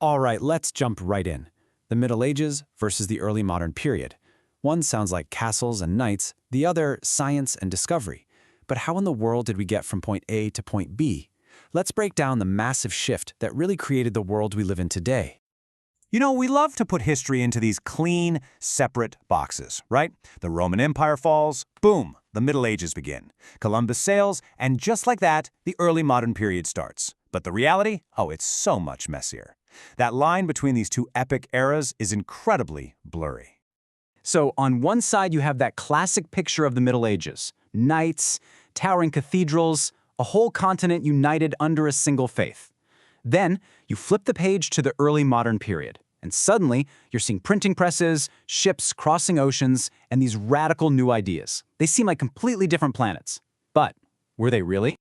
All right, let's jump right in. The Middle Ages versus the early modern period. One sounds like castles and knights, the other science and discovery. But how in the world did we get from point A to point B? Let's break down the massive shift that really created the world we live in today. You know, we love to put history into these clean, separate boxes, right? The Roman Empire falls, boom, the Middle Ages begin. Columbus sails, and just like that, the early modern period starts. But the reality? Oh, it's so much messier. That line between these two epic eras is incredibly blurry. So on one side, you have that classic picture of the Middle Ages. Knights, towering cathedrals, a whole continent united under a single faith. Then you flip the page to the early modern period, and suddenly you're seeing printing presses, ships crossing oceans, and these radical new ideas. They seem like completely different planets. But were they really?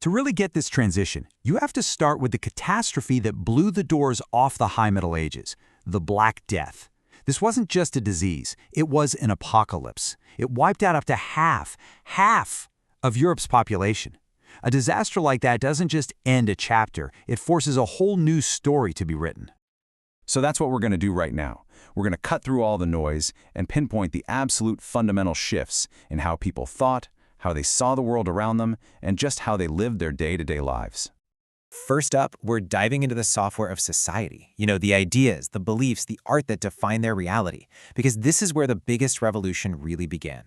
To really get this transition, you have to start with the catastrophe that blew the doors off the High Middle Ages, the Black Death. This wasn't just a disease, it was an apocalypse. It wiped out up to half of Europe's population. A disaster like that doesn't just end a chapter, it forces a whole new story to be written. So that's what we're going to do right now. We're going to cut through all the noise and pinpoint the absolute fundamental shifts in how people thought, how they saw the world around them, and just how they lived their day-to-day lives. First up, we're diving into the software of society. You know, the ideas, the beliefs, the art that define their reality. Because this is where the biggest revolution really began.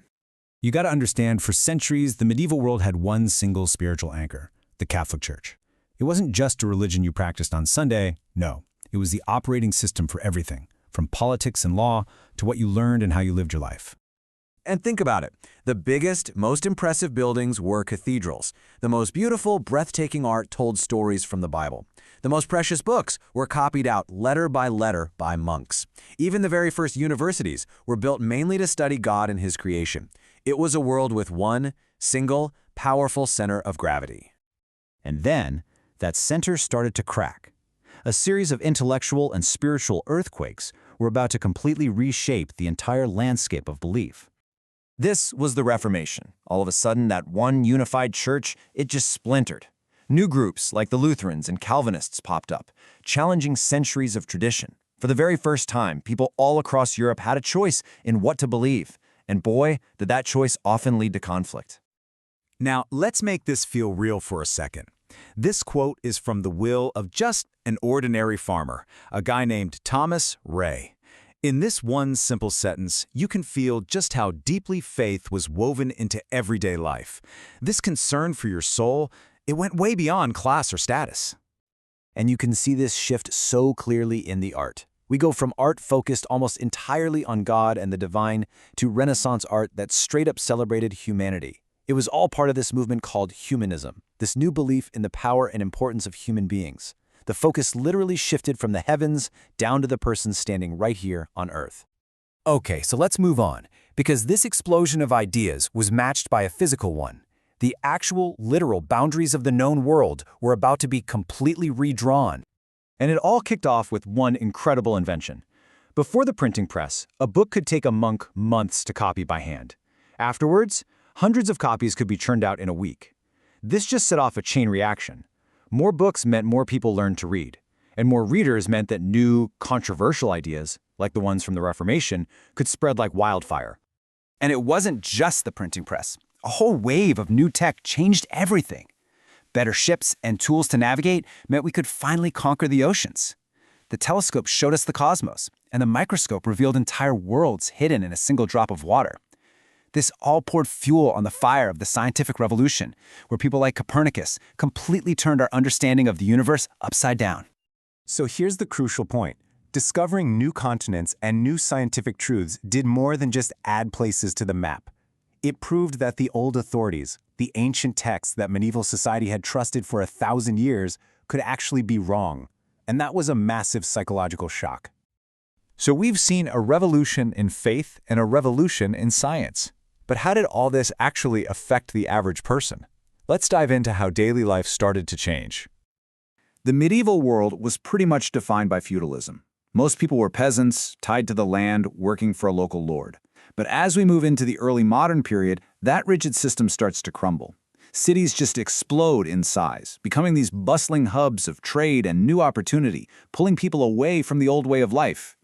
You got to understand, for centuries, the medieval world had one single spiritual anchor, the Catholic Church. It wasn't just a religion you practiced on Sunday, no. It was the operating system for everything, from politics and law to what you learned and how you lived your life. And think about it. The biggest, most impressive buildings were cathedrals. The most beautiful, breathtaking art told stories from the Bible. The most precious books were copied out letter by monks. Even the very first universities were built mainly to study God and His creation. It was a world with one single, powerful center of gravity. And then, that center started to crack. A series of intellectual and spiritual earthquakes were about to completely reshape the entire landscape of belief. This was the Reformation. All of a sudden, that one unified church, it just splintered. New groups like the Lutherans and Calvinists popped up, challenging centuries of tradition. For the very first time, people all across Europe had a choice in what to believe. And boy, did that choice often lead to conflict. Now, let's make this feel real for a second. This quote is from the will of just an ordinary farmer, a guy named Thomas Ray. In this one simple sentence, you can feel just how deeply faith was woven into everyday life. This concern for your soul, it went way beyond class or status. And you can see this shift so clearly in the art. We go from art focused almost entirely on God and the divine to Renaissance art that straight up celebrated humanity. It was all part of this movement called humanism, this new belief in the power and importance of human beings. The focus literally shifted from the heavens down to the person standing right here on Earth. Okay, so let's move on, because this explosion of ideas was matched by a physical one. The actual, literal boundaries of the known world were about to be completely redrawn. And it all kicked off with one incredible invention. Before the printing press, a book could take a monk months to copy by hand. Afterwards, hundreds of copies could be churned out in a week. This just set off a chain reaction. More books meant more people learned to read, and more readers meant that new, controversial ideas, like the ones from the Reformation, could spread like wildfire. And it wasn't just the printing press. A whole wave of new tech changed everything. Better ships and tools to navigate meant we could finally conquer the oceans. The telescope showed us the cosmos, and the microscope revealed entire worlds hidden in a single drop of water. This all poured fuel on the fire of the scientific revolution, where people like Copernicus completely turned our understanding of the universe upside down. So here's the crucial point. Discovering new continents and new scientific truths did more than just add places to the map. It proved that the old authorities, the ancient texts that medieval society had trusted for 1,000 years, could actually be wrong. And that was a massive psychological shock. So we've seen a revolution in faith and a revolution in science. But how did all this actually affect the average person? Let's dive into how daily life started to change. The medieval world was pretty much defined by feudalism. Most people were peasants, tied to the land, working for a local lord. But as we move into the early modern period, that rigid system starts to crumble. Cities just explode in size, becoming these bustling hubs of trade and new opportunity, pulling people away from the old way of life.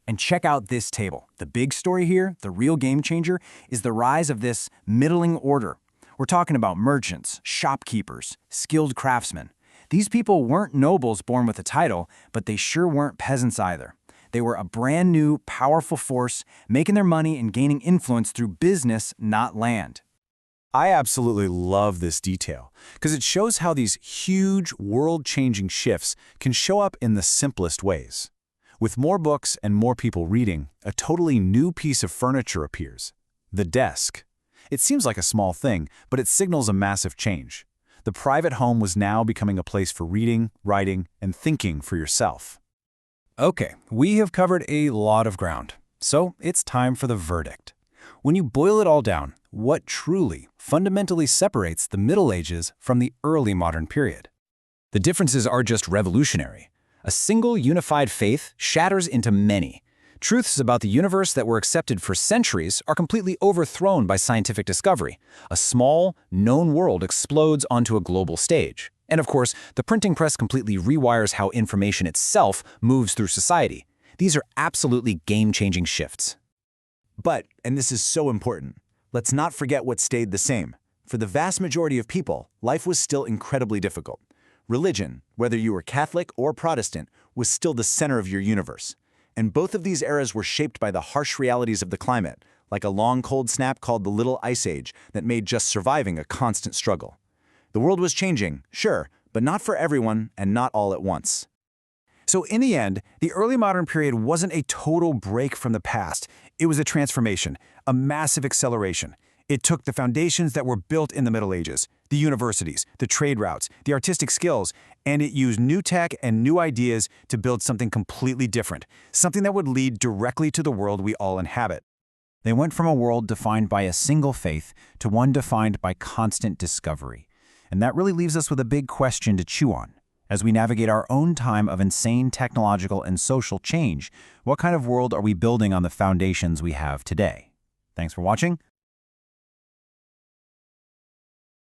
And check out this table. The big story here, the real game changer, is the rise of this middling order. We're talking about merchants, shopkeepers, skilled craftsmen. These people weren't nobles born with a title, but they sure weren't peasants either. They were a brand new, powerful force, making their money and gaining influence through business, not land. I absolutely love this detail because it shows how these huge, world-changing shifts can show up in the simplest ways. With more books and more people reading, a totally new piece of furniture appears: the desk. It seems like a small thing, but it signals a massive change. The private home was now becoming a place for reading, writing, and thinking for yourself. Okay, we have covered a lot of ground, so it's time for the verdict. When you boil it all down, what truly, fundamentally separates the Middle Ages from the early modern period? The differences are just revolutionary. A single unified faith shatters into many. Truths about the universe that were accepted for centuries are completely overthrown by scientific discovery. A small, known world explodes onto a global stage. And of course, the printing press completely rewires how information itself moves through society. These are absolutely game-changing shifts. But, and this is so important, let's not forget what stayed the same. For the vast majority of people, life was still incredibly difficult. Religion, whether you were Catholic or Protestant, was still the center of your universe. And both of these eras were shaped by the harsh realities of the climate, like a long cold snap called the Little Ice Age that made just surviving a constant struggle. The world was changing, sure, but not for everyone and not all at once. So in the end, the early modern period wasn't a total break from the past. It was a transformation, a massive acceleration. It took the foundations that were built in the Middle Ages, the universities, the trade routes, the artistic skills, and it used new tech and new ideas to build something completely different, something that would lead directly to the world we all inhabit. They went from a world defined by a single faith to one defined by constant discovery. And that really leaves us with a big question to chew on. As we navigate our own time of insane technological and social change, what kind of world are we building on the foundations we have today? Thanks for watching.